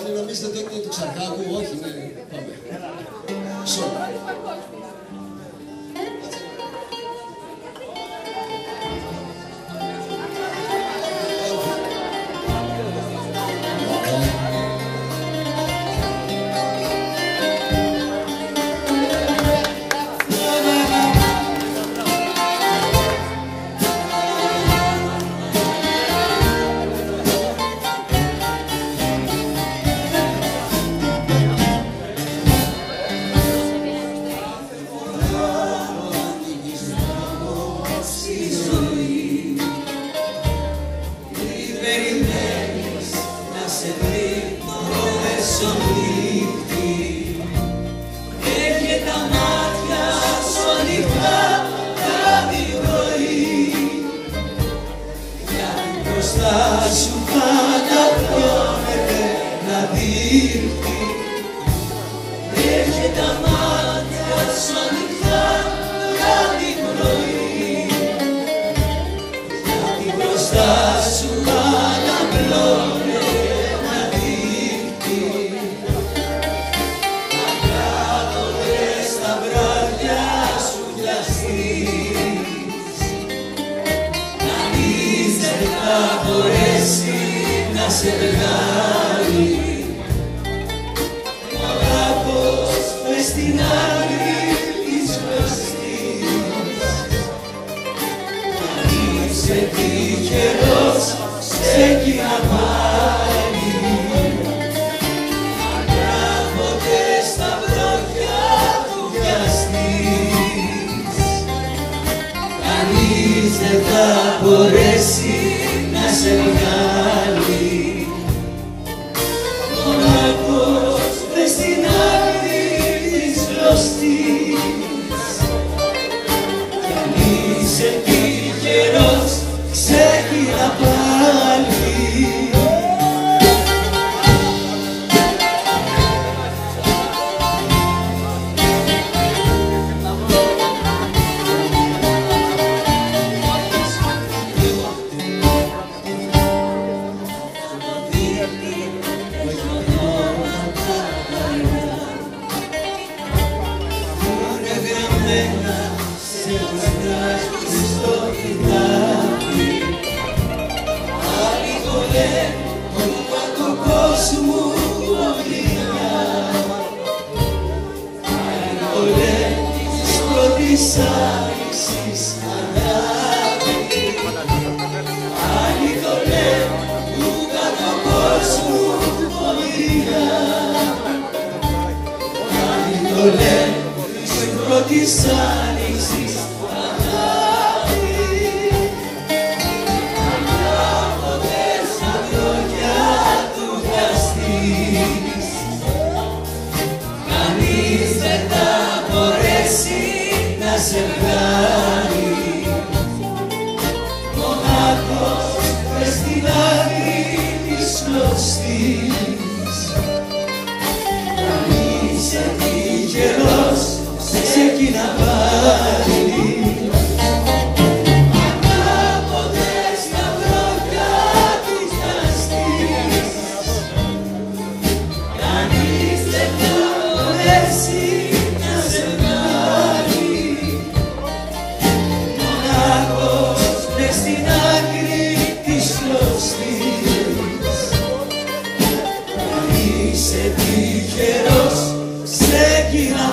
Αν νομίζετε ότι είναι του Ξαρχάκου, όχι, ναι, πάμε. Σου πάντα πλώνεται να δείχνει. Έχει τα μάτια σου ανοιχτά βράδυ πρωί, γιατί μπροστά σου πάντα πλώνεται να δείχνει. Αγάπτονται στα βράδια σου βιαστείς, κανείς δεν θα μπορέσει να σε βγάλει. Ο αγάπος μες στην άκρη της κλωστής, αν είσαι τυχερός ξεκινά πάλι. Αγάπτονται στα βράδια του βιαστής, κανείς δεν θα μπορέσει να σε βγάλει. Μοναχός μες στην άκρη της κλωστής, κι αν είσαι τυχερός ξεκινά πάλι. Σε βγάζει στο κοιτάκι, άλλοι το λένε όλα του κόσμου μολυνιά, άλλοι το λένε της πρώτης άνοιξης αγάπη, άλλοι το λένε όλα του κόσμου μολυνιά, άλλοι το λένε της πρώτης άνοιξης αγάπη. Αγάπτονται στα δόντια του βιαστής, κανείς δεν θα μπορέσει να σε βγάλει. Μονάχος μες στην άκρη της κλωστής, αν είσαι τυχερός ξεκινά πάλι. Αγάπτονται στα βράδια του βιαστής, κανείς δεν θα μπορέσει να σε βγάλει. Μονάχος μες στην άκρη της κλωστής, αν είσαι τυχερός ξεκινά